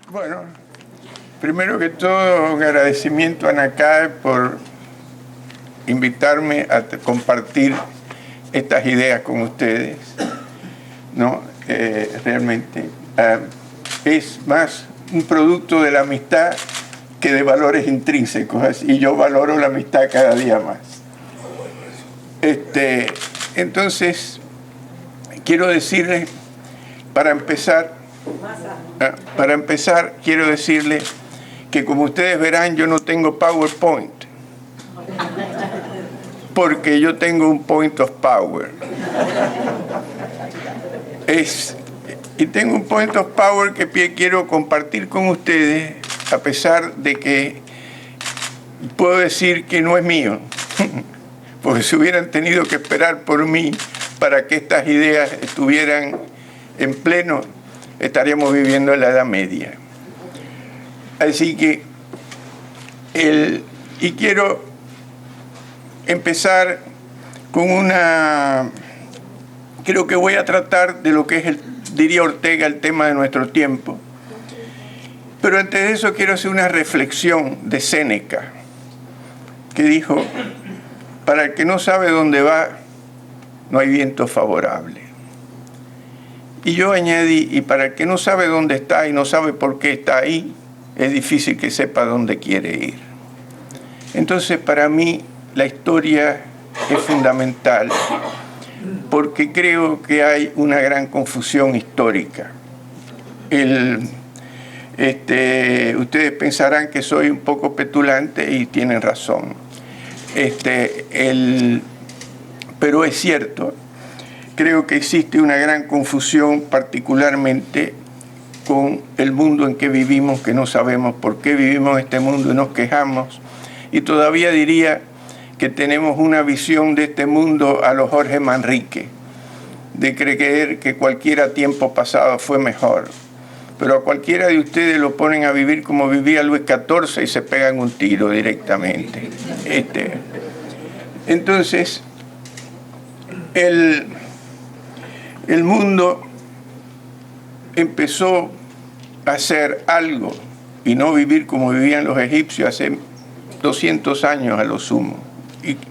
Bueno, primero que todo, un agradecimiento a NACAE por invitarme a compartir estas ideas con ustedes, ¿no? Realmente es más un producto de la amistad que de valores intrínsecos, y yo valoro la amistad cada día más. Entonces, quiero decirles, para empezar, quiero decirles que, como ustedes verán, yo no tengo PowerPoint, porque yo tengo un point of power. Y tengo un point of power que quiero compartir con ustedes, a pesar de que puedo decir que no es mío, porque si hubieran tenido que esperar por mí para que estas ideas estuvieran en pleno, estaríamos viviendo en la Edad Media. Así que, y quiero empezar con creo que voy a tratar de lo que es, diría Ortega, el tema de nuestro tiempo. Pero antes de eso quiero hacer una reflexión de Séneca, que dijo: para el que no sabe dónde va, no hay viento favorable. Y yo añadí: y para el que no sabe dónde está y no sabe por qué está ahí, es difícil que sepa dónde quiere ir. Entonces, para mí, la historia es fundamental, porque creo que hay una gran confusión histórica. Ustedes pensarán que soy un poco petulante y tienen razón. Pero es cierto. Creo que existe una gran confusión, particularmente con el mundo en que vivimos, que no sabemos por qué vivimos en este mundo y nos quejamos. Y todavía diría que tenemos una visión de este mundo a lo Jorge Manrique, de creer que cualquier tiempo pasado fue mejor. Pero a cualquiera de ustedes lo ponen a vivir como vivía Luis XIV y se pegan un tiro directamente. Entonces, el mundo empezó a hacer algo y no vivir como vivían los egipcios hace 200 años a lo sumo.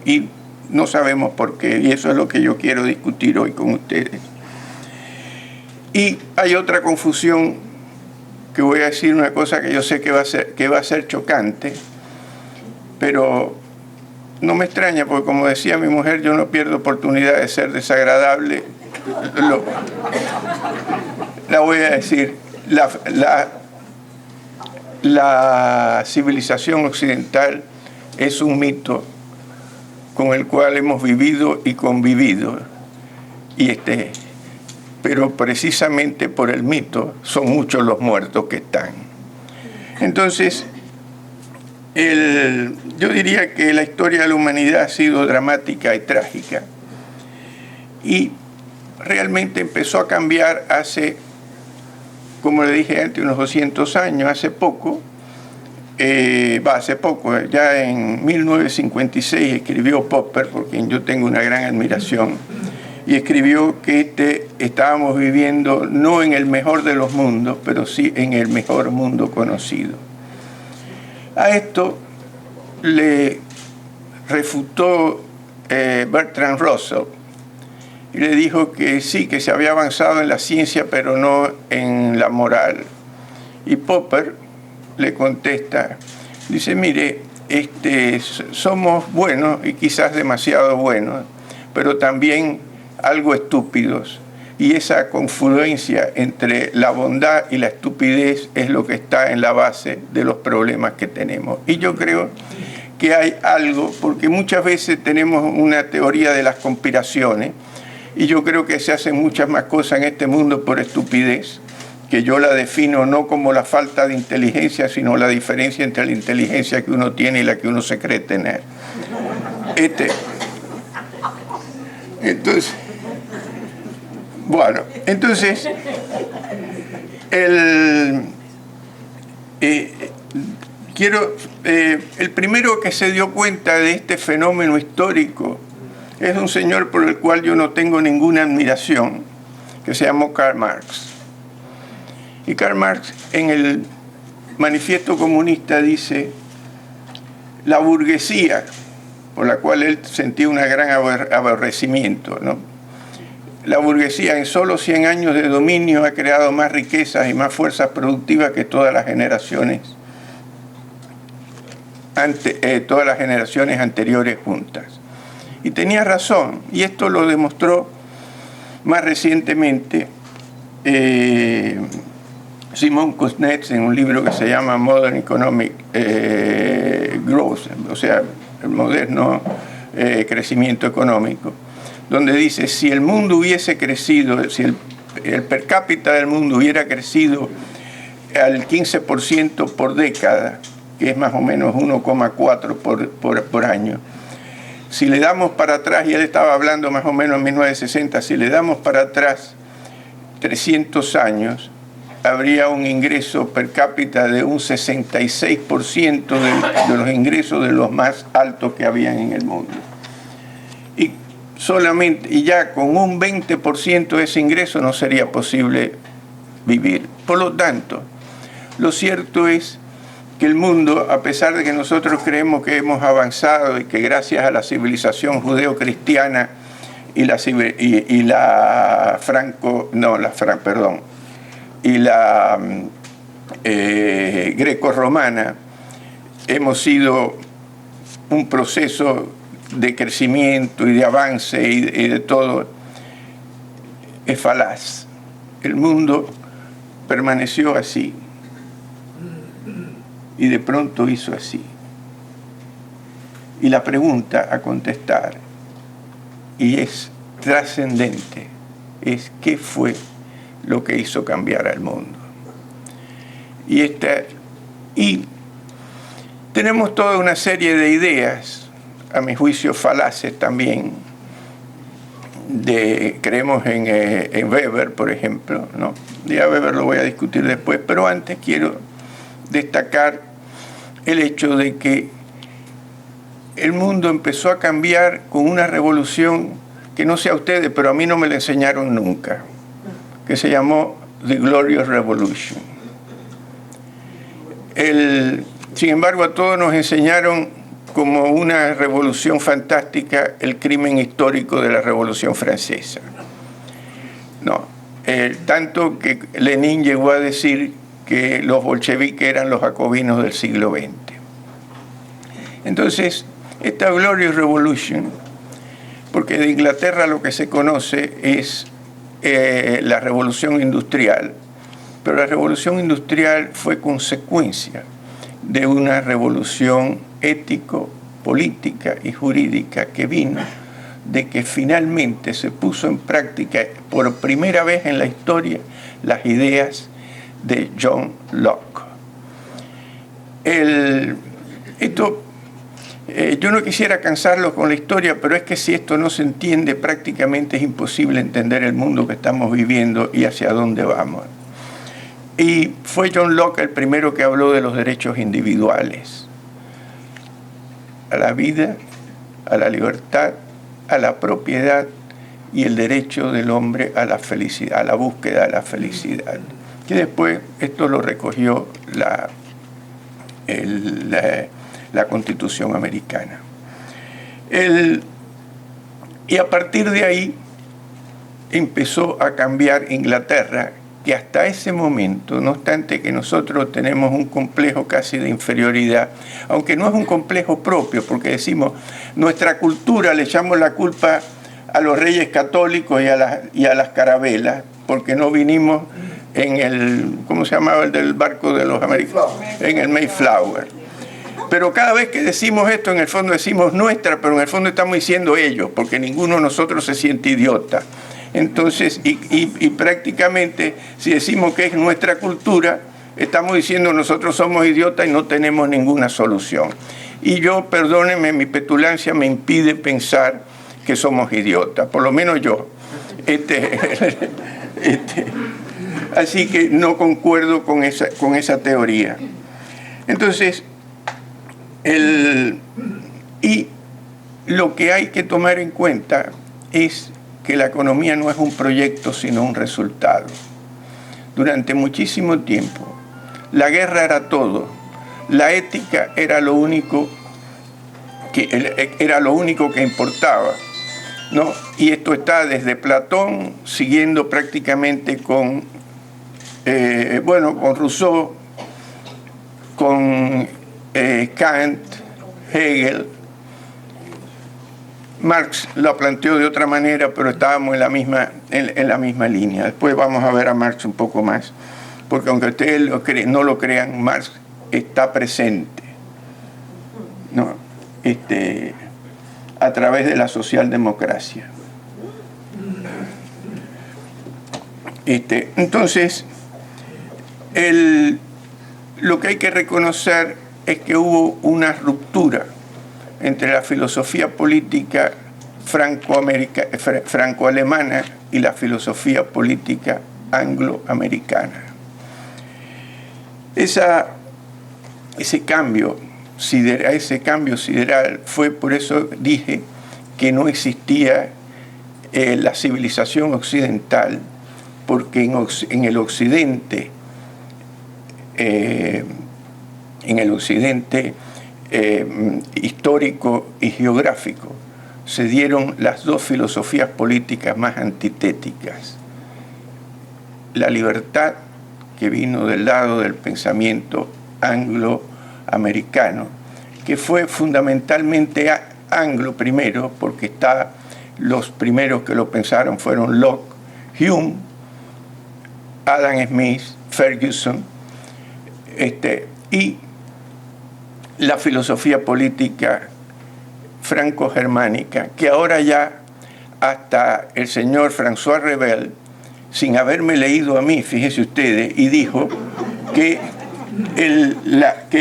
Y no sabemos por qué, y eso es lo que yo quiero discutir hoy con ustedes. Y hay otra confusión, que voy a decir una cosa que yo sé que va a ser chocante, pero no me extraña, porque, como decía mi mujer, yo no pierdo oportunidad de ser desagradable. La voy a decir. La civilización occidental es un mito con el cual hemos vivido y convivido, pero precisamente por el mito son muchos los muertos que están. Entonces, yo diría que la historia de la humanidad ha sido dramática y trágica, y realmente empezó a cambiar hace, como le dije antes, unos 200 años, hace poco, ya en 1956 escribió Popper, por quien yo tengo una gran admiración, y escribió que estábamos viviendo no en el mejor de los mundos, pero sí en el mejor mundo conocido. A esto le refutó Bertrand Russell, y le dijo que sí, que se había avanzado en la ciencia, pero no en la moral. Y Popper le contesta, dice: mire, somos buenos, y quizás demasiado buenos, pero también algo estúpidos. Y esa confluencia entre la bondad y la estupidez es lo que está en la base de los problemas que tenemos. Y yo creo que hay algo, porque muchas veces tenemos una teoría de las conspiraciones, y yo creo que se hacen muchas más cosas en este mundo por estupidez, que yo la defino no como la falta de inteligencia, sino la diferencia entre la inteligencia que uno tiene y la que uno se cree tener. Entonces, el primero que se dio cuenta de este fenómeno histórico es un señor por el cual yo no tengo ninguna admiración, que se llamó Karl Marx. Y Karl Marx, en el Manifiesto Comunista dice: la burguesía, por la cual él sentía un gran aborrecimiento, ¿no? La burguesía en solo 100 años de dominio ha creado más riquezas y más fuerzas productivas que todas las generaciones anteriores juntas. Y tenía razón, y esto lo demostró más recientemente Simon Kuznets en un libro que se llama Modern Economic Growth, o sea, el moderno crecimiento económico, donde dice: si el mundo hubiese crecido, si el per cápita del mundo hubiera crecido al 15% por década, que es más o menos 1,4 por año, si le damos para atrás, y él estaba hablando más o menos en 1960, si le damos para atrás 300 años, habría un ingreso per cápita de un 66% de los ingresos de los más altos que habían en el mundo. Y ya con un 20% de ese ingreso no sería posible vivir. Por lo tanto, lo cierto es que el mundo, a pesar de que nosotros creemos que hemos avanzado y que gracias a la civilización judeo-cristiana y la greco-romana hemos sido un proceso de crecimiento y de avance y de todo, es falaz. El mundo permaneció así y de pronto hizo así. Y la pregunta a contestar, y es trascendente, es: ¿qué fue lo que hizo cambiar al mundo? Y tenemos toda una serie de ideas, a mi juicio falaces también. Creemos en Weber, por ejemplo, ¿no? Ya Weber lo voy a discutir después, pero antes quiero destacar el hecho de que el mundo empezó a cambiar con una revolución que, no sé a ustedes, pero a mí no me la enseñaron nunca, que se llamó The Glorious Revolution. Sin embargo, a todos nos enseñaron como una revolución fantástica el crimen histórico de la Revolución Francesa. No, tanto que Lenin llegó a decir que los bolcheviques eran los jacobinos del siglo XX. Entonces, esta Glorious Revolution, porque de Inglaterra lo que se conoce es la revolución industrial, pero la revolución industrial fue consecuencia de una revolución ético, política y jurídica que vino de que finalmente se puso en práctica por primera vez en la historia las ideas de John Locke. Yo no quisiera cansarlos con la historia, pero es que si esto no se entiende, prácticamente es imposible entender el mundo que estamos viviendo y hacia dónde vamos. Y fue John Locke el primero que habló de los derechos individuales: a la vida, a la libertad, a la propiedad y el derecho del hombre a la felicidad, a la búsqueda de la felicidad. Que después esto lo recogió la Constitución americana. Y a partir de ahí empezó a cambiar Inglaterra, que hasta ese momento, no obstante que nosotros tenemos un complejo casi de inferioridad, aunque no es un complejo propio, porque decimos, nuestra cultura le echamos la culpa a los reyes católicos y a las carabelas, porque no vinimos en el, ¿cómo se llamaba el del barco de los americanos? En el Mayflower. Pero cada vez que decimos esto, en el fondo decimos nuestra, pero en el fondo estamos diciendo ellos, porque ninguno de nosotros se siente idiota. Entonces, y prácticamente, si decimos que es nuestra cultura, estamos diciendo nosotros somos idiotas y no tenemos ninguna solución. Y yo, perdónenme, mi petulancia me impide pensar que somos idiotas, por lo menos yo. Así que no concuerdo con esa teoría. Entonces, y lo que hay que tomar en cuenta es que la economía no es un proyecto, sino un resultado. Durante muchísimo tiempo, La guerra era todo. La ética era lo único que importaba, ¿no? Y esto está desde Platón, siguiendo prácticamente con Rousseau, con Kant, Hegel. Marx lo planteó de otra manera, pero estábamos en la misma línea. Después vamos a ver a Marx un poco más, porque aunque ustedes no lo crean, Marx está presente, ¿no? A través de la socialdemocracia. Entonces, lo que hay que reconocer es que hubo una ruptura entre la filosofía política franco-alemana y la filosofía política angloamericana. Ese cambio sideral fue, por eso dije que no existía la civilización occidental, porque en el occidente histórico y geográfico se dieron las dos filosofías políticas más antitéticas. La libertad, que vino del lado del pensamiento angloamericano, que fue fundamentalmente anglo primero, porque los primeros que lo pensaron fueron Locke, Hume, Adam Smith, Ferguson, y la filosofía política franco-germánica, que ahora ya hasta el señor François Rebel, sin haberme leído a mí, fíjense ustedes, y dijo que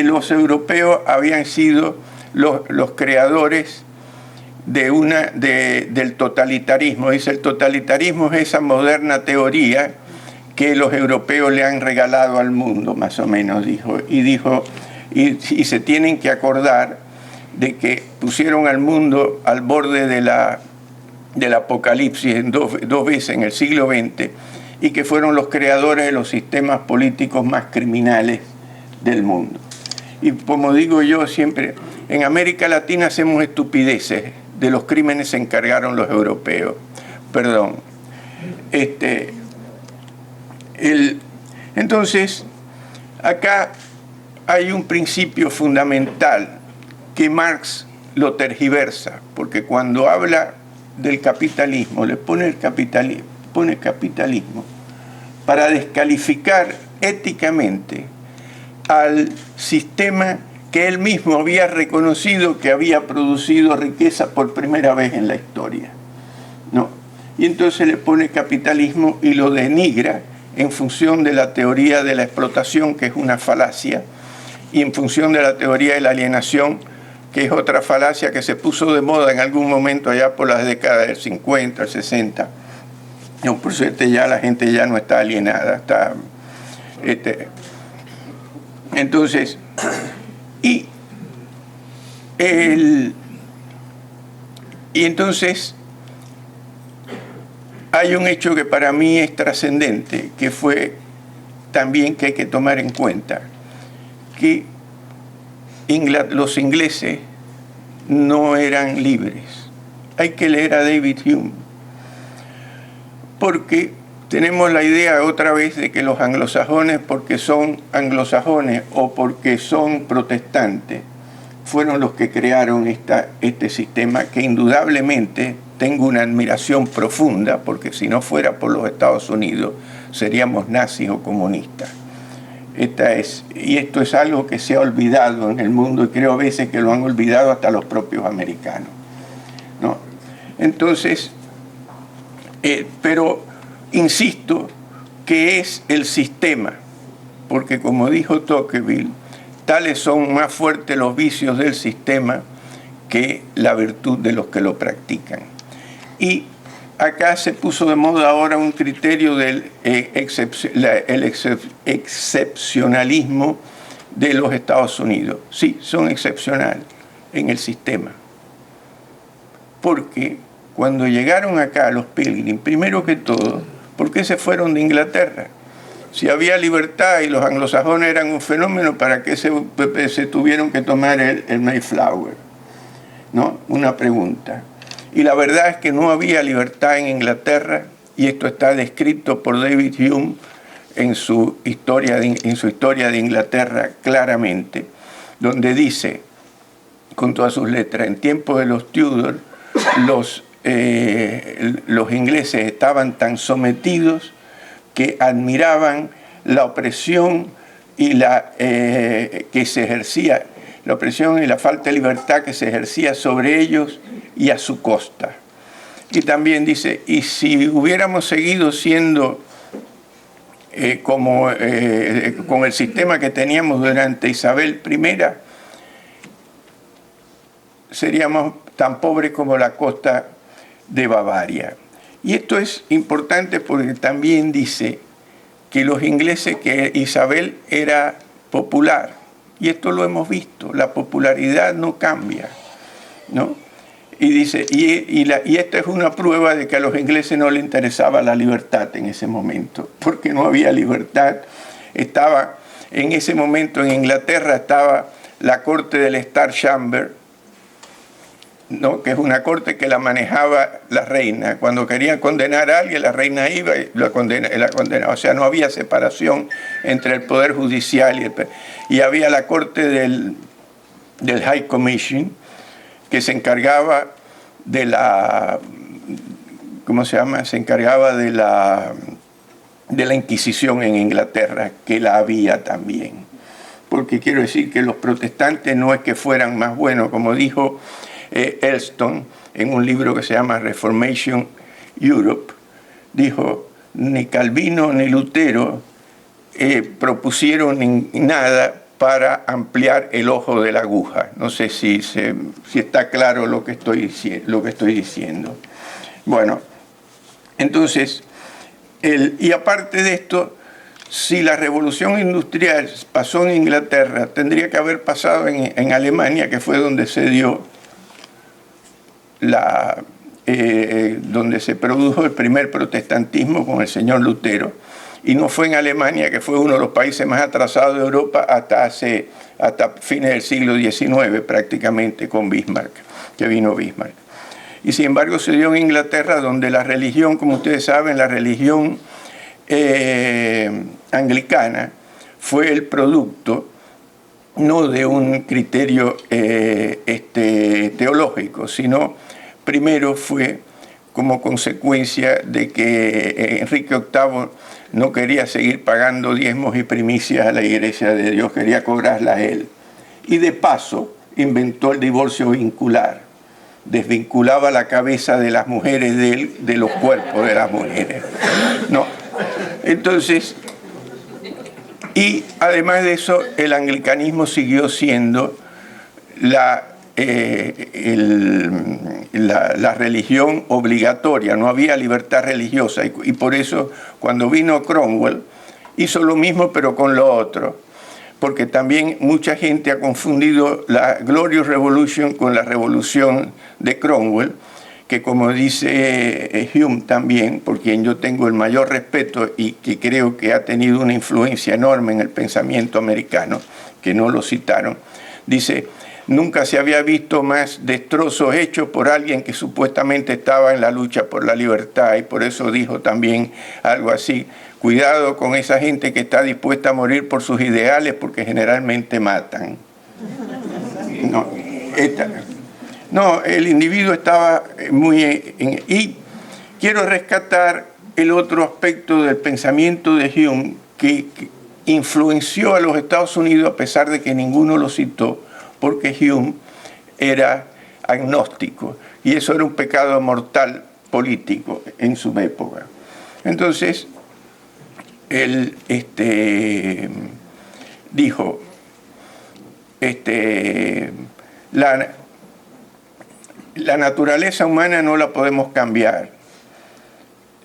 los europeos habían sido los creadores del totalitarismo. Dice, el totalitarismo es esa moderna teoría que los europeos le han regalado al mundo, más o menos dijo. Y se tienen que acordar de que pusieron al mundo al borde del apocalipsis dos veces en el siglo XX, y que fueron los creadores de los sistemas políticos más criminales del mundo. Y como digo yo siempre, en América Latina hacemos estupideces, de los crímenes se encargaron los europeos. Perdón. Entonces, acá hay un principio fundamental que Marx lo tergiversa, porque cuando habla del capitalismo, le pone capitalismo para descalificar éticamente al sistema que él mismo había reconocido que había producido riqueza por primera vez en la historia, ¿no? Y entonces le pone capitalismo y lo denigra en función de la teoría de la explotación, que es una falacia, y en función de la teoría de la alienación, que es otra falacia que se puso de moda en algún momento allá por las décadas del 50, el 60. No, por suerte ya la gente ya no está alienada, está... Entonces, y entonces hay un hecho que para mí es trascendente, que fue también que hay que tomar en cuenta, que los ingleses no eran libres. Hay que leer a David Hume, porque tenemos la idea otra vez de que los anglosajones, porque son anglosajones o porque son protestantes, fueron los que crearon este sistema, que indudablemente tengo una admiración profunda, porque si no fuera por los Estados Unidos seríamos nazis o comunistas. Y esto es algo que se ha olvidado en el mundo, y creo a veces que lo han olvidado hasta los propios americanos, ¿no? Entonces, pero insisto que es el sistema, porque como dijo Tocqueville, tales son más fuertes los vicios del sistema que la virtud de los que lo practican. Y acá se puso de moda ahora un criterio del excepcionalismo de los Estados Unidos. Sí, son excepcionales en el sistema. Porque cuando llegaron acá los Pilgrim, primero que todo, ¿por qué se fueron de Inglaterra? Si había libertad y los anglosajones eran un fenómeno, ¿para qué se tuvieron que tomar el Mayflower? ¿No? Una pregunta. Y la verdad es que no había libertad en Inglaterra, y esto está descrito por David Hume en su historia de Inglaterra claramente, donde dice, con todas sus letras, en tiempos de los Tudor, los ingleses estaban tan sometidos que admiraban la opresión y que se ejercía, la opresión y la falta de libertad que se ejercía sobre ellos y a su costa. Y también dice, y si hubiéramos seguido siendo con el sistema que teníamos durante Isabel I, seríamos tan pobres como la costa de Bavaria. Y esto es importante porque también dice que los ingleses, que Isabel era popular, y esto lo hemos visto, la popularidad no cambia, ¿no? Y dice, y esta es una prueba de que a los ingleses no les interesaba la libertad en ese momento, porque no había libertad. Estaba, en ese momento en Inglaterra estaba la corte del Star Chamber, ¿no? Que es una corte que la manejaba la reina. Cuando querían condenar a alguien, la reina iba y la condenaba. O sea, no había separación entre el poder judicial y había la corte del High Commission, que se encargaba de la, ¿cómo se llama? Se encargaba de la Inquisición en Inglaterra, que la había también. Porque quiero decir que los protestantes no es que fueran más buenos, como dijo Elston en un libro que se llama Reformation Europe, dijo, ni Calvino ni Lutero propusieron nada para ampliar el ojo de la aguja. No sé si está claro lo que estoy diciendo. Bueno, entonces, y aparte de esto, si la revolución industrial pasó en Inglaterra, tendría que haber pasado en Alemania, que fue donde se dio donde se produjo el primer protestantismo con el señor Lutero, y no fue en Alemania, que fue uno de los países más atrasados de Europa hasta fines del siglo XIX, prácticamente, con Bismarck, que vino Bismarck. Y sin embargo se dio en Inglaterra, donde la religión, como ustedes saben, la religión anglicana fue el producto no de un criterio teológico, sino primero fue como consecuencia de que Enrique VIII no quería seguir pagando diezmos y primicias a la Iglesia de Dios, quería cobrarlas él. Y de paso inventó el divorcio vincular, desvinculaba la cabeza de las mujeres de él de los cuerpos de las mujeres, ¿no? Entonces, y además de eso, el anglicanismo siguió siendo la religión obligatoria, no había libertad religiosa, y por eso cuando vino Cromwell hizo lo mismo pero con lo otro, porque también mucha gente ha confundido la Glorious Revolution con la revolución de Cromwell, que como dice Hume también, por quien yo tengo el mayor respeto y que creo que ha tenido una influencia enorme en el pensamiento americano, que no lo citaron, dice, nunca se había visto más destrozos hechos por alguien que supuestamente estaba en la lucha por la libertad, y por eso dijo también algo así, cuidado con esa gente que está dispuesta a morir por sus ideales, porque generalmente matan. No, el individuo estaba muy... y quiero rescatar el otro aspecto del pensamiento de Hume que influenció a los Estados Unidos, a pesar de que ninguno lo citó, porque Hume era agnóstico, y eso era un pecado mortal político en su época. Entonces, él dijo, la naturaleza humana no la podemos cambiar.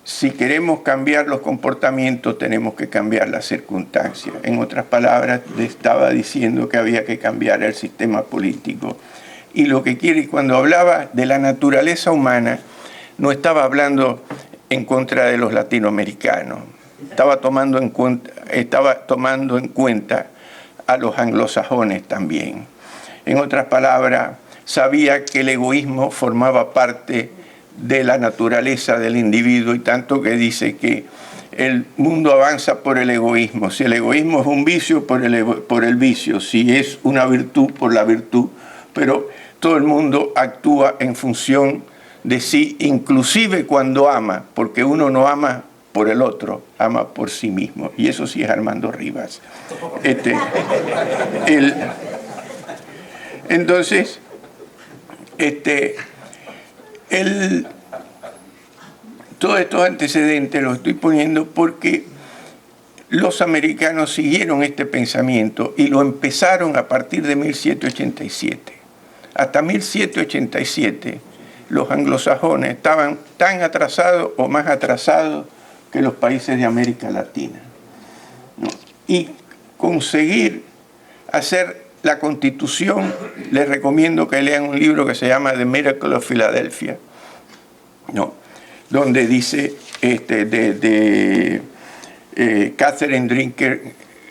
Si queremos cambiar los comportamientos, tenemos que cambiar las circunstancias. En otras palabras, le estaba diciendo que había que cambiar el sistema político. Y lo que quiere, cuando hablaba de la naturaleza humana, no estaba hablando en contra de los latinoamericanos. estaba tomando en cuenta a los anglosajones también. En otras palabras, sabía que el egoísmo formaba parte de la naturaleza del individuo, y tanto que dice que el mundo avanza por el egoísmo. Si el egoísmo es un vicio, por el vicio. Si es una virtud, por la virtud. Pero todo el mundo actúa en función de sí, inclusive cuando ama, porque uno no ama por el otro, ama por sí mismo. Y eso sí es Armando Rivas. Entonces, todos estos antecedentes los estoy poniendo porque los americanos siguieron este pensamiento y lo empezaron a partir de 1787. Hasta 1787 los anglosajones estaban tan atrasados o más atrasados que los países de América Latina, ¿no? Y conseguir hacer la Constitución, les recomiendo que lean un libro que se llama The Miracle of Philadelphia, ¿no?, donde dice Catherine Drinker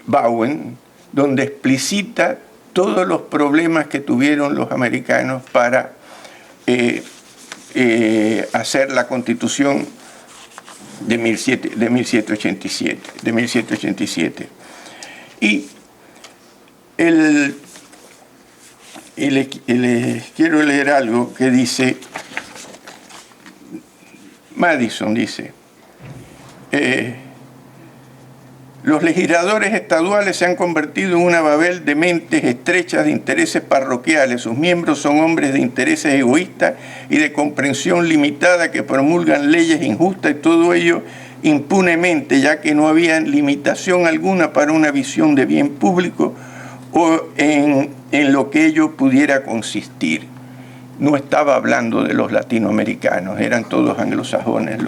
Bowen, donde explicita todos los problemas que tuvieron los americanos para hacer la Constitución de 1787. Y les quiero leer algo que dice Madison. Dice: los legisladores estaduales se han convertido en una babel de mentes estrechas de intereses parroquiales. Sus miembros son hombres de intereses egoístas y de comprensión limitada que promulgan leyes injustas, y todo ello impunemente, ya que no había limitación alguna para una visión de bien público o en lo que ello pudiera consistir. No estaba hablando de los latinoamericanos, eran todos anglosajones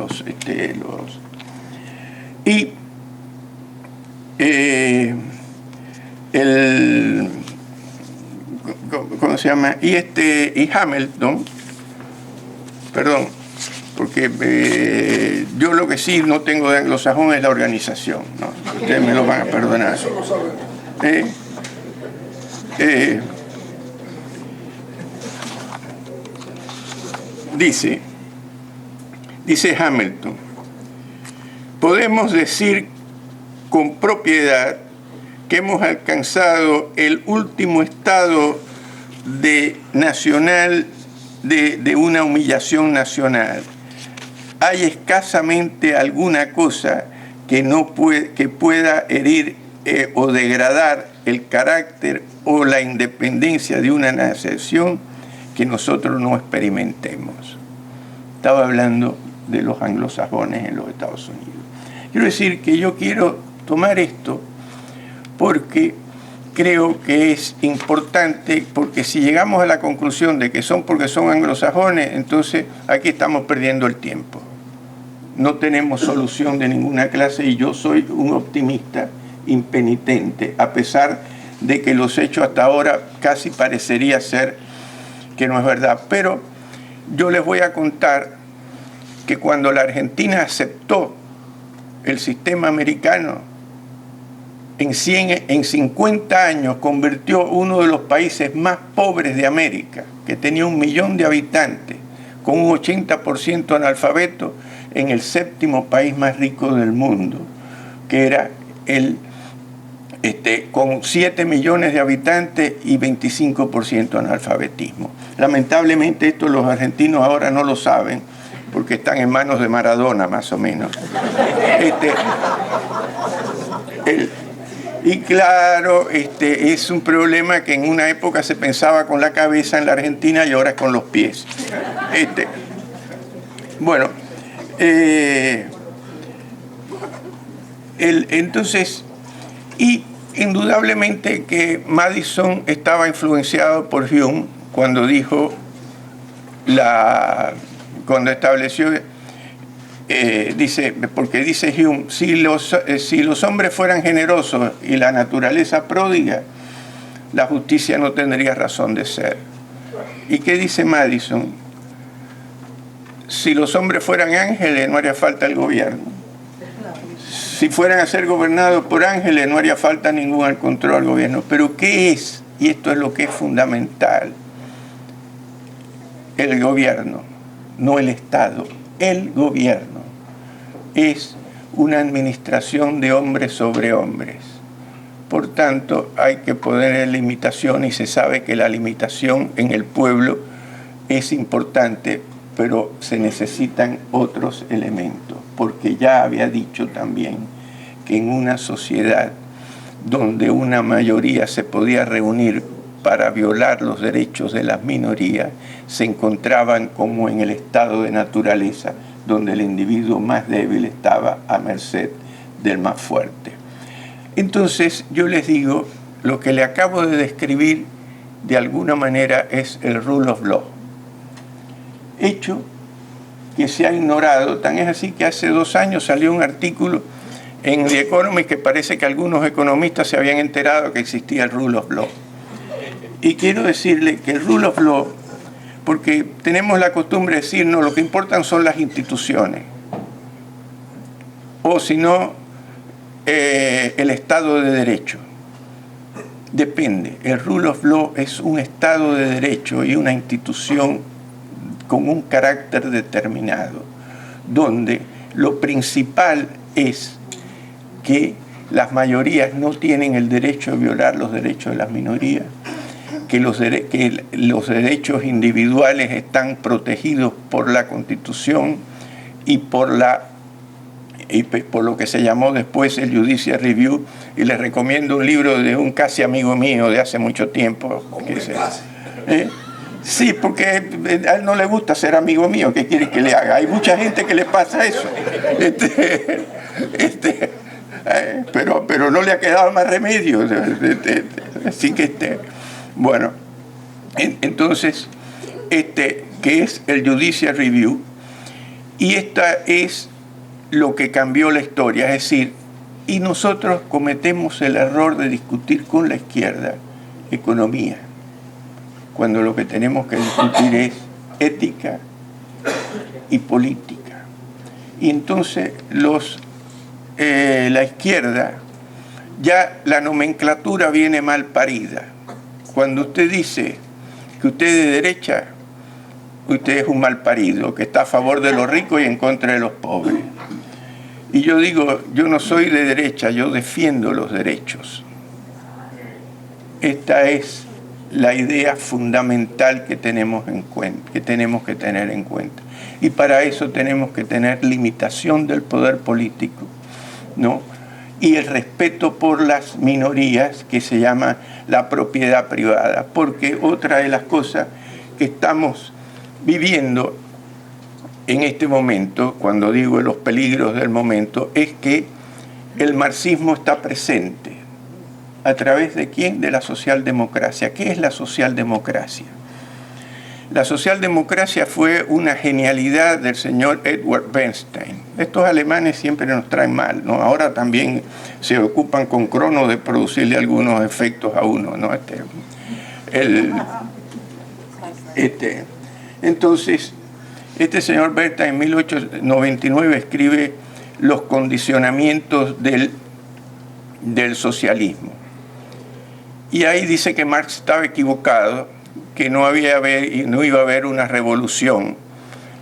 ¿cómo se llama? Y Hamilton, perdón, porque yo lo que sí no tengo de anglosajón es la organización, ¿no? Ustedes me lo van a perdonar. Dice Hamilton: podemos decir con propiedad que hemos alcanzado el último estado de una humillación nacional. Hay escasamente alguna cosa que pueda herir o degradar el carácter o la independencia de una nación que nosotros no experimentemos. Estaba hablando de los anglosajones en los Estados Unidos. Quiero decir que yo quiero tomar esto porque creo que es importante, porque si llegamos a la conclusión de que porque son anglosajones, entonces aquí estamos perdiendo el tiempo. No tenemos solución de ninguna clase, y yo soy un optimista impenitente, a pesar de que los hechos hasta ahora casi parecería ser que no es verdad. Pero yo les voy a contar que cuando la Argentina aceptó el sistema americano, en 50 años convirtió uno de los países más pobres de América, que tenía 1 millón de habitantes, con un 80% analfabeto, en el 7º país más rico del mundo, que era con 7 millones de habitantes y 25% analfabetismo. Lamentablemente esto los argentinos ahora no lo saben, porque están en manos de Maradona, más o menos. Y claro, es un problema que en una época se pensaba con la cabeza en la Argentina y ahora es con los pies. Bueno, entonces, y indudablemente que Madison estaba influenciado por Hume cuando dijo, cuando estableció, porque dice Hume, si los hombres fueran generosos y la naturaleza pródiga, la justicia no tendría razón de ser. ¿Y qué dice Madison? Si los hombres fueran ángeles, no haría falta el gobierno. Si fueran a ser gobernados por ángeles no haría falta ningún control al gobierno. Pero ¿qué es? Y esto es lo que es fundamental. El gobierno, no el Estado, el gobierno es una administración de hombres sobre hombres. Por tanto, hay que poner limitación y se sabe que la limitación en el pueblo es importante, pero se necesitan otros elementos, porque ya había dicho también que en una sociedad donde una mayoría se podía reunir para violar los derechos de las minorías, se encontraban como en el estado de naturaleza, donde el individuo más débil estaba a merced del más fuerte. Entonces, yo les digo, lo que le acabo de describir de alguna manera es el rule of law. Hecho que se ha ignorado, tan es así que hace 2 años salió un artículo en The Economist que parece que algunos economistas se habían enterado que existía el rule of law. Y quiero decirle que el rule of law, porque tenemos la costumbre de decir, no, lo que importan son las instituciones, o si no, el Estado de Derecho. Depende, el rule of law es un Estado de Derecho y una institución con un carácter determinado, donde lo principal es que las mayorías no tienen el derecho a violar los derechos de las minorías, que los derechos individuales están protegidos por la Constitución y por lo que se llamó después el Judicial Review, y les recomiendo un libro de un casi amigo mío de hace mucho tiempo. Sí, porque a él no le gusta ser amigo mío, ¿qué quiere que le haga? Hay mucha gente que le pasa eso. Pero no le ha quedado más remedio. Así que, bueno, entonces, que es el Judicial Review, y esta es lo que cambió la historia, es decir, y nosotros cometemos el error de discutir con la izquierda economía, cuando lo que tenemos que discutir es ética y política. Y entonces la izquierda, ya la nomenclatura viene mal parida. Cuando usted dice que usted es de derecha, usted es un mal parido, que está a favor de los ricos y en contra de los pobres. Y yo digo, yo no soy de derecha, yo defiendo los derechos. Esta es la idea fundamental que tenemos que tener en cuenta. Y para eso tenemos que tener limitación del poder político, ¿no? Y el respeto por las minorías, que se llama la propiedad privada, porque otra de las cosas que estamos viviendo en este momento, cuando digo los peligros del momento, es que el marxismo está presente. ¿A través de quién? De la socialdemocracia. ¿Qué es la socialdemocracia? La socialdemocracia fue una genialidad del señor Edward Bernstein. Estos alemanes siempre nos traen mal, ¿no? Ahora también se ocupan con Crono de producirle algunos efectos a uno, ¿no? Entonces, este señor Bernstein en 1899 escribe los condicionamientos del socialismo. Y ahí dice que Marx estaba equivocado, que no iba a haber una revolución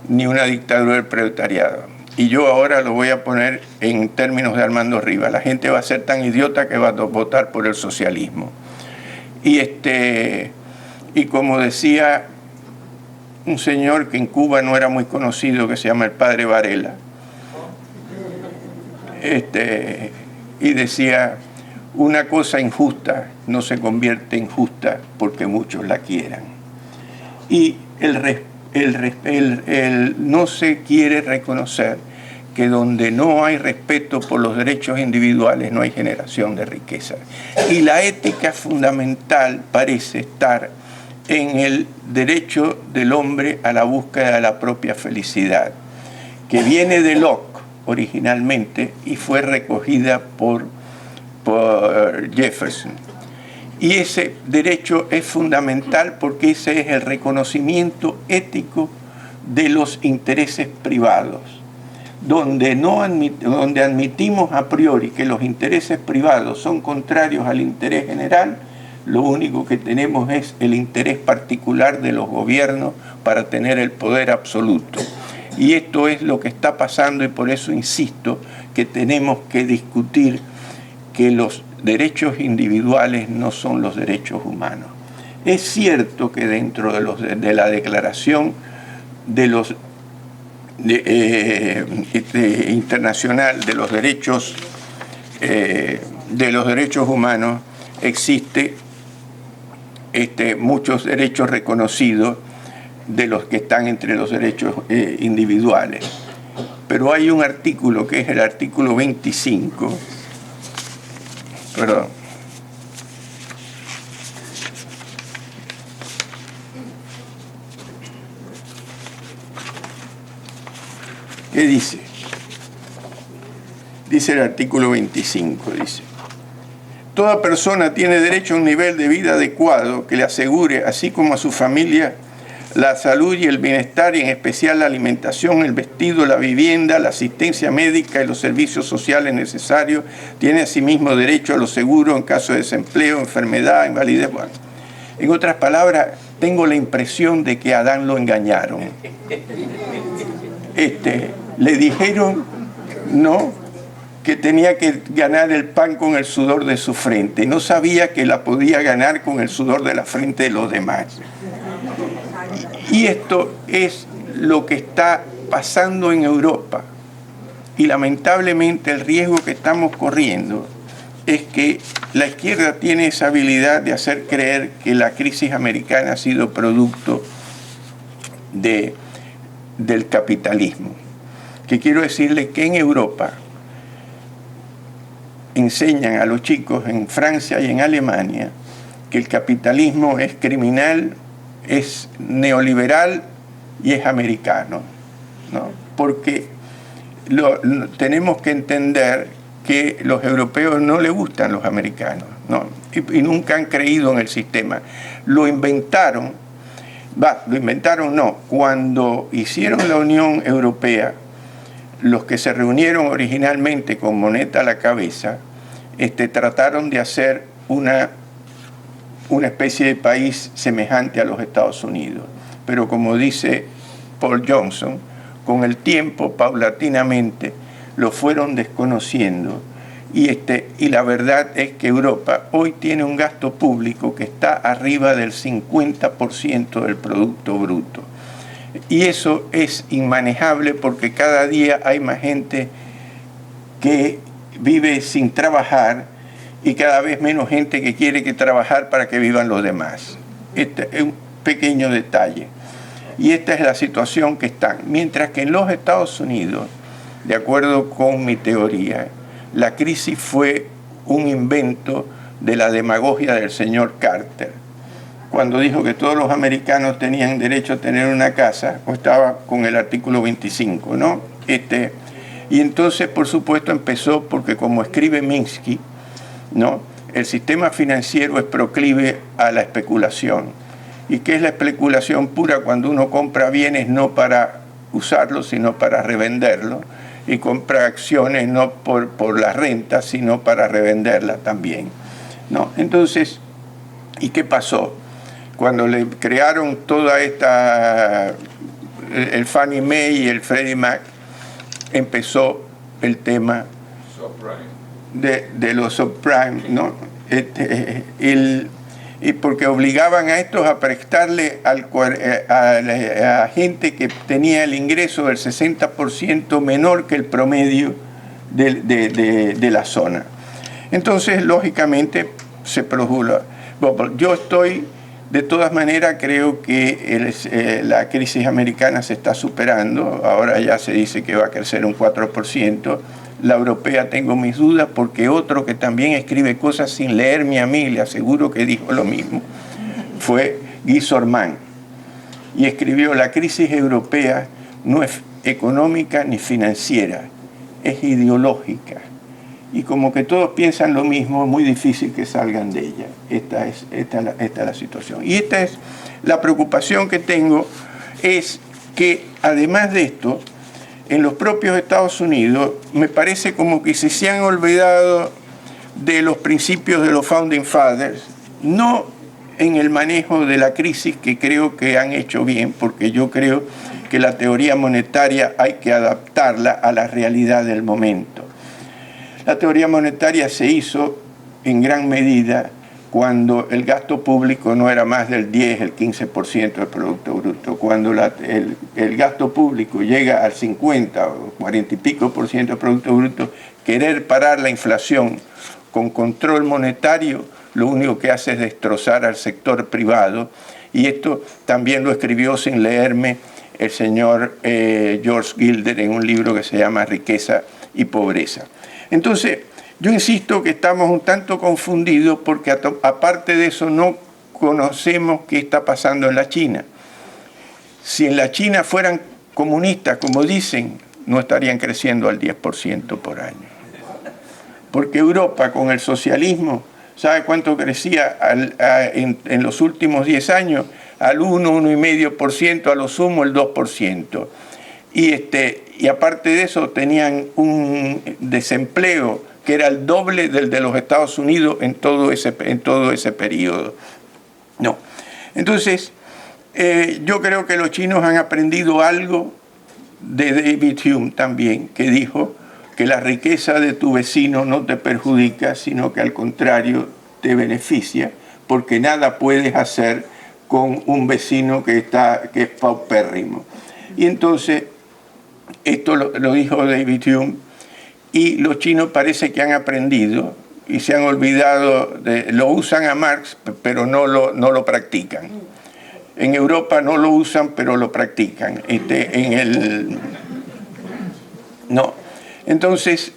ni una dictadura del proletariado. Y yo ahora lo voy a poner en términos de Armando Rivas. La gente va a ser tan idiota que va a votar por el socialismo. Y como decía un señor que en Cuba no era muy conocido, que se llama el padre Varela, y decía, una cosa injusta no se convierte en justa porque muchos la quieran. Y no se quiere reconocer que donde no hay respeto por los derechos individuales no hay generación de riqueza. Y la ética fundamental parece estar en el derecho del hombre a la búsqueda de la propia felicidad, que viene de Locke originalmente y fue recogida por Jefferson. Y ese derecho es fundamental porque ese es el reconocimiento ético de los intereses privados, donde admitimos a priori que los intereses privados son contrarios al interés general, lo único que tenemos es el interés particular de los gobiernos para tener el poder absoluto. Y esto es lo que está pasando, y por eso insisto que tenemos que discutir que los derechos individuales no son los derechos humanos. Es cierto que dentro de la Declaración internacional de los derechos humanos existe muchos derechos reconocidos de los que están entre los derechos individuales. Pero hay un artículo que es el artículo 25, perdón, ¿qué dice? Dice el artículo 25, dice: toda persona tiene derecho a un nivel de vida adecuado que le asegure, así como a su familia, la salud y el bienestar, y en especial la alimentación, el vestido, la vivienda, la asistencia médica y los servicios sociales necesarios. Tiene asimismo derecho a los seguros en caso de desempleo, enfermedad, invalidez. Bueno, en otras palabras, tengo la impresión de que a Adán lo engañaron. Le dijeron, no, que tenía que ganar el pan con el sudor de su frente. No sabía que la podía ganar con el sudor de la frente de los demás. Y esto es lo que está pasando en Europa. Y lamentablemente el riesgo que estamos corriendo es que la izquierda tiene esa habilidad de hacer creer que la crisis americana ha sido producto del capitalismo. Que quiero decirle que en Europa enseñan a los chicos en Francia y en Alemania que el capitalismo es criminal, es neoliberal y es americano, ¿no? Porque tenemos que entender que los europeos no les gustan los americanos, ¿no? Y nunca han creído en el sistema. Lo inventaron no, cuando hicieron la Unión Europea, los que se reunieron originalmente con moneda a la cabeza, trataron de hacer una especie de país semejante a los Estados Unidos. Pero como dice Paul Johnson, con el tiempo, paulatinamente, lo fueron desconociendo. Y la verdad es que Europa hoy tiene un gasto público que está arriba del 50% del Producto Bruto. Y eso es inmanejable porque cada día hay más gente que vive sin trabajar y cada vez menos gente que quiere trabajar para que vivan los demás. Este es un pequeño detalle. Y esta es la situación que están. Mientras que en los Estados Unidos, de acuerdo con mi teoría, la crisis fue un invento de la demagogia del señor Carter, cuando dijo que todos los americanos tenían derecho a tener una casa, o estaba con el artículo 25, ¿no? Y entonces, por supuesto, empezó porque, como escribe Minsky, ¿no?, el sistema financiero es proclive a la especulación. ¿Y qué es la especulación pura? Cuando uno compra bienes no para usarlos, sino para revenderlos, y compra acciones no por la renta, sino para revenderlas también, ¿no? Entonces, ¿y qué pasó? Cuando le crearon toda el Fannie Mae y el Freddie Mac, empezó el tema de los subprime, ¿no? Y porque obligaban a estos a prestarle a gente que tenía el ingreso del 60% menor que el promedio de la zona. Entonces, lógicamente, se produjo. Yo de todas maneras, creo que la crisis americana se está superando. Ahora ya se dice que va a crecer un 4%. La europea tengo mis dudas, porque otro que también escribe cosas sin leerme a mí, le aseguro que dijo lo mismo, fue Guy Sorman. Y escribió: la crisis europea no es económica ni financiera, es ideológica. Y como que todos piensan lo mismo, es muy difícil que salgan de ella. Esta es la situación. Y esta es la preocupación que tengo, es que además de esto, en los propios Estados Unidos, me parece como que se han olvidado de los principios de los Founding Fathers, no en el manejo de la crisis, que creo que han hecho bien, porque yo creo que la teoría monetaria hay que adaptarla a la realidad del momento. La teoría monetaria se hizo en gran medida cuando el gasto público no era más del 10, el 15% del Producto Bruto. Cuando el gasto público llega al 50 o 40 y pico por ciento del Producto Bruto, querer parar la inflación con control monetario, lo único que hace es destrozar al sector privado. Y esto también lo escribió, sin leerme, el señor George Gilder en un libro que se llama Riqueza y Pobreza. Entonces, yo insisto que estamos un tanto confundidos porque aparte de eso no conocemos qué está pasando en la China. Si en la China fueran comunistas, como dicen, no estarían creciendo al 10% por año. Porque Europa con el socialismo, ¿sabe cuánto crecía en los últimos 10 años? Al 1, 1,5%, a lo sumo el 2%. Y aparte de eso tenían un desempleo que era el doble del de los Estados Unidos en todo ese periodo. No. Entonces, yo creo que los chinos han aprendido algo de David Hume también, que dijo que la riqueza de tu vecino no te perjudica, sino que al contrario te beneficia, porque nada puedes hacer con un vecino que es paupérrimo. Y entonces, esto lo dijo David Hume, y los chinos parece que han aprendido y se han olvidado, lo usan a Marx, pero no lo practican. En Europa no lo usan, pero lo practican. No. Entonces,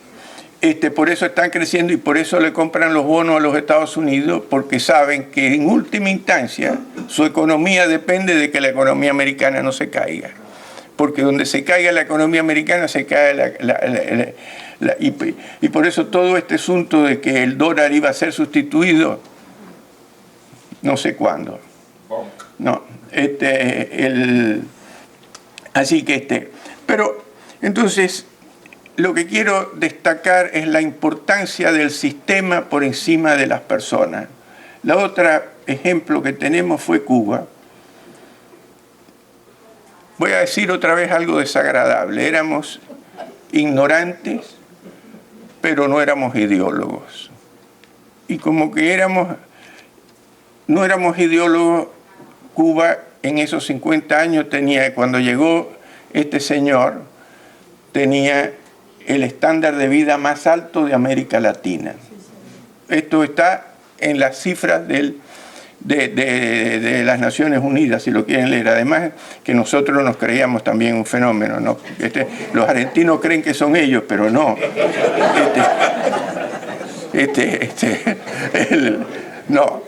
por eso están creciendo y por eso le compran los bonos a los Estados Unidos, porque saben que en última instancia su economía depende de que la economía americana no se caiga. Porque donde se caiga la economía americana se cae y por eso todo este asunto de que el dólar iba a ser sustituido, no sé cuándo. No, así que pero entonces lo que quiero destacar es la importancia del sistema por encima de las personas. La otra ejemplo que tenemos fue Cuba. Voy a decir otra vez algo desagradable. Éramos ignorantes, pero no éramos ideólogos. Y como que no éramos ideólogos, Cuba en esos 50 años cuando llegó este señor, tenía el estándar de vida más alto de América Latina. Esto está en las cifras de las Naciones Unidas, si lo quieren leer. Además, que nosotros nos creíamos también un fenómeno, ¿no? Los argentinos creen que son ellos, pero no. No.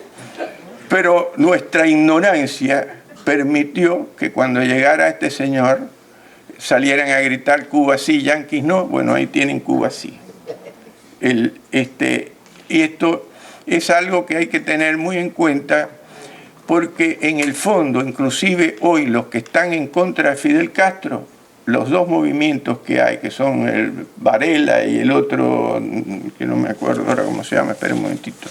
Pero nuestra ignorancia permitió que cuando llegara este señor salieran a gritar Cuba sí, yanquis no. Bueno, ahí tienen Cuba sí. Y esto es algo que hay que tener muy en cuenta, porque en el fondo, inclusive hoy, los que están en contra de Fidel Castro, los dos movimientos que hay, que son el Varela y el otro, que no me acuerdo ahora cómo se llama, espera un momentito.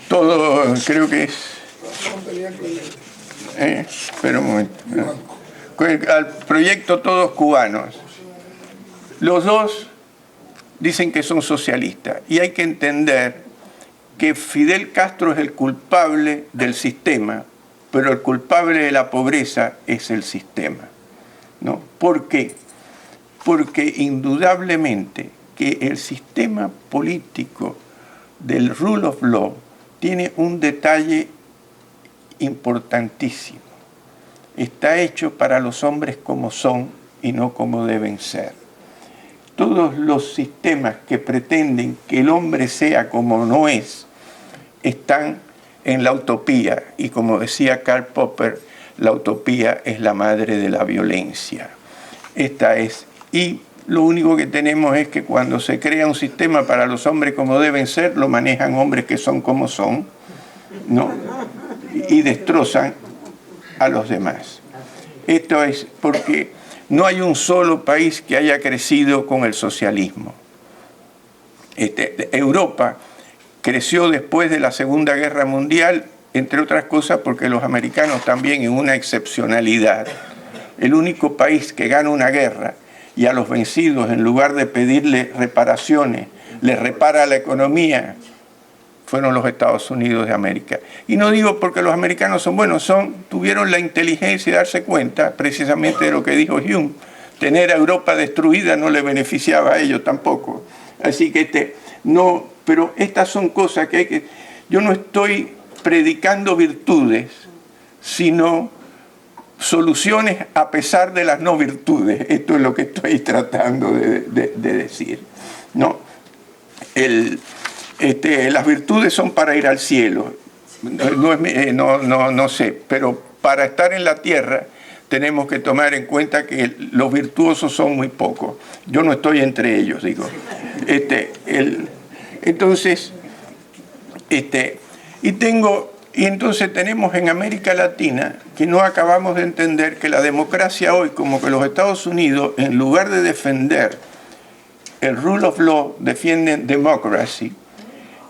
Todo, creo que es... espera un momento. Al proyecto Todos Cubanos. Los dos dicen que son socialistas y hay que entender que Fidel Castro es el culpable del sistema, pero el culpable de la pobreza es el sistema, ¿no? ¿Por qué? Porque indudablemente que el sistema político del rule of law tiene un detalle importantísimo. Está hecho para los hombres como son y no como deben ser. Todos los sistemas que pretenden que el hombre sea como no es, están en la utopía. Y como decía Karl Popper, la utopía es la madre de la violencia. Y lo único que tenemos es que cuando se crea un sistema para los hombres como deben ser, lo manejan hombres que son como son, ¿no? y destrozan a los demás. Esto es porque no hay un solo país que haya crecido con el socialismo. Europa creció después de la Segunda Guerra Mundial, entre otras cosas porque los americanos también, en una excepcionalidad, el único país que gana una guerra y a los vencidos, en lugar de pedirle reparaciones, les repara la economía, fueron los Estados Unidos de América. Y no digo porque los americanos son buenos, tuvieron la inteligencia de darse cuenta precisamente de lo que dijo Hume. Tener a Europa destruida no le beneficiaba a ellos tampoco. Así que no, pero estas son cosas que hay que... Yo no estoy predicando virtudes, sino soluciones a pesar de las no virtudes. Esto es lo que estoy tratando de decir, ¿no? Las virtudes son para ir al cielo, no sé, pero para estar en la tierra tenemos que tomar en cuenta que los virtuosos son muy pocos. Yo no estoy entre ellos, digo. Entonces tenemos en América Latina que no acabamos de entender que la democracia hoy, como que los Estados Unidos, en lugar de defender el rule of law, defienden democracy,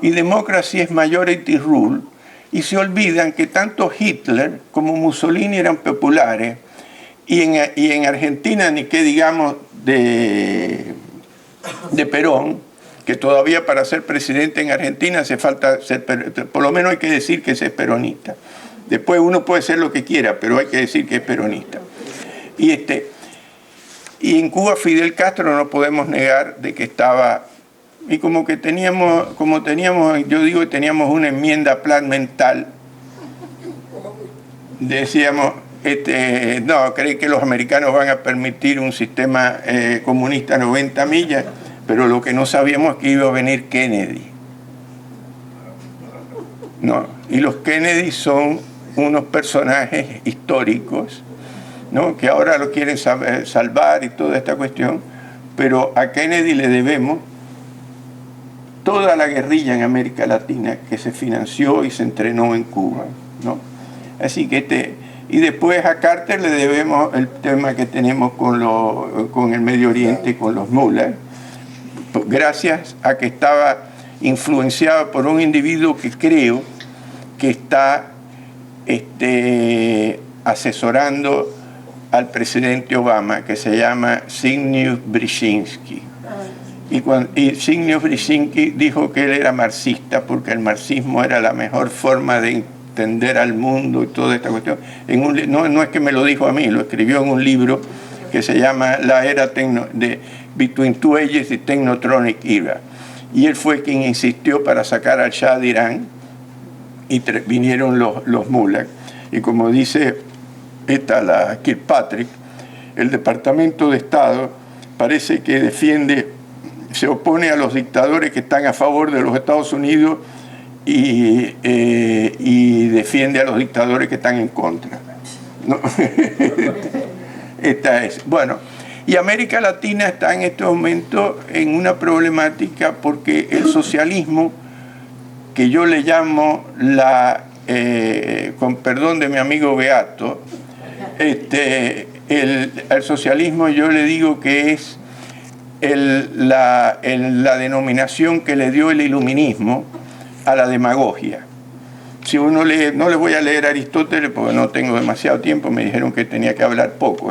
y democracy es majority rule, y se olvidan que tanto Hitler como Mussolini eran populares, y en Argentina, ni qué digamos de Perón, que todavía para ser presidente en Argentina hace falta ser, por lo menos hay que decir que es peronista. Después uno puede ser lo que quiera, pero hay que decir que es peronista. Y en Cuba Fidel Castro no podemos negar de que estaba, y como teníamos, yo digo que teníamos una enmienda plan mental, decíamos, no, creen que los americanos van a permitir un sistema comunista a 90 millas, pero lo que no sabíamos es que iba a venir Kennedy. No, y los Kennedy son unos personajes históricos, ¿no? Que ahora lo quieren salvar y toda esta cuestión, pero a Kennedy le debemos toda la guerrilla en América Latina que se financió y se entrenó en Cuba, ¿no? Así que y después a Carter le debemos el tema que tenemos con el Medio Oriente, con los mullahs, gracias a que estaba influenciado por un individuo que creo que está asesorando al presidente Obama, que se llama Zbigniew Brzezinski. Y Zbigniew Brzezinski dijo que él era marxista porque el marxismo era la mejor forma de entender al mundo y toda esta cuestión. No es que me lo dijo a mí, lo escribió en un libro que se llama La Era de Between Two Ages, the Technotronic Era. Y él fue quien insistió para sacar al Shah de Irán, y vinieron los mullahs. Y como dice la Kirkpatrick, el Departamento de Estado parece que se opone a los dictadores que están a favor de los Estados Unidos y defiende a los dictadores que están en contra, ¿no? Bueno, y América Latina está en este momento en una problemática porque el socialismo, que yo le llamo con perdón de mi amigo Beato, el socialismo yo le digo que es la denominación que le dio el iluminismo a la demagogia. Si uno lee, no le voy a leer a Aristóteles porque no tengo demasiado tiempo, me dijeron que tenía que hablar poco,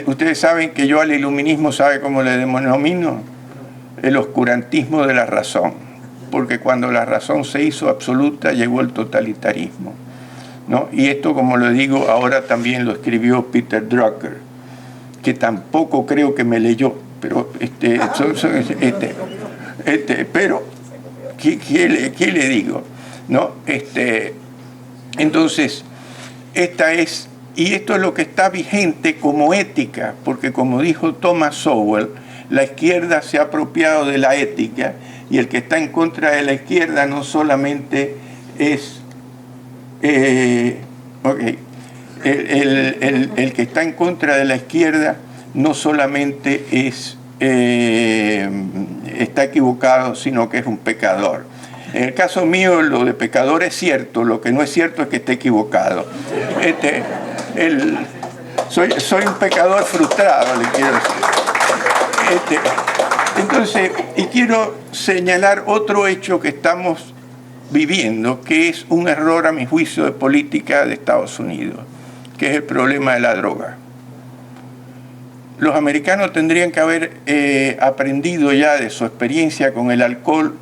ustedes saben que yo al iluminismo, ¿sabe cómo le denomino? El oscurantismo de la razón, porque cuando la razón se hizo absoluta llegó el totalitarismo, ¿no? Y esto, como lo digo, ahora también lo escribió Peter Drucker, que tampoco creo que me leyó, pero pero ¿qué le digo? ¿No? Entonces, esto es lo que está vigente como ética, porque como dijo Thomas Sowell, la izquierda se ha apropiado de la ética, y el que está en contra de la izquierda no solamente es el que está en contra de la izquierda no solamente es está equivocado, sino que es un pecador. En el caso mío, lo de pecador es cierto, lo que no es cierto es que esté equivocado. Soy un pecador frustrado, le quiero decir. Entonces, y quiero señalar otro hecho que estamos viviendo, que es un error a mi juicio de política de Estados Unidos, que es el problema de la droga. Los americanos tendrían que haber aprendido ya de su experiencia con el alcohol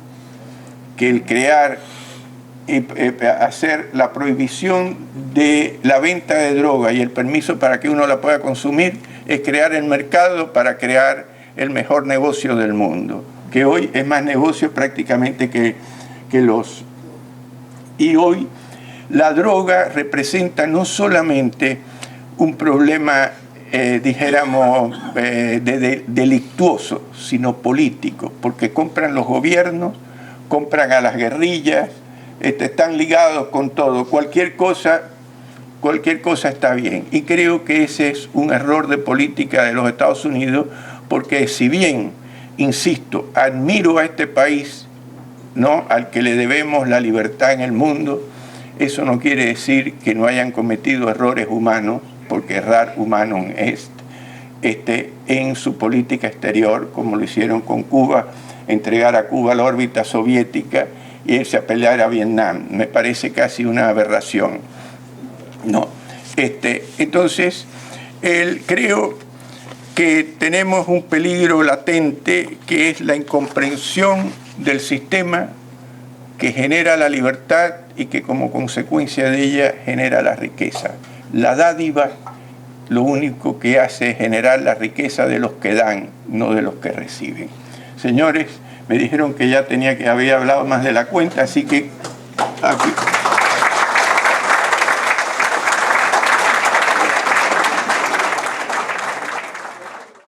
que el crear y hacer la prohibición de la venta de droga y el permiso para que uno la pueda consumir es crear el mercado para crear el mejor negocio del mundo, que hoy es más negocio prácticamente que los... Y hoy la droga representa no solamente un problema dijéramos, delictuoso, sino político, porque compran los gobiernos, compran a las guerrillas, están ligados con todo, cualquier cosa está bien. Y creo que ese es un error de política de los Estados Unidos, porque si bien, insisto, admiro a este país, ¿no?, al que le debemos la libertad en el mundo, eso no quiere decir que no hayan cometido errores humanos, porque errar humano es en su política exterior, como lo hicieron con Cuba, entregar a Cuba a la órbita soviética y irse a pelear a Vietnam. Me parece casi una aberración, ¿no? Entonces, creo que tenemos un peligro latente, que es la incomprensión del sistema que genera la libertad y que como consecuencia de ella genera la riqueza. La dádiva lo único que hace es generar la riqueza de los que dan, no de los que reciben. Señores, me dijeron que ya había hablado más de la cuenta, así que aquí.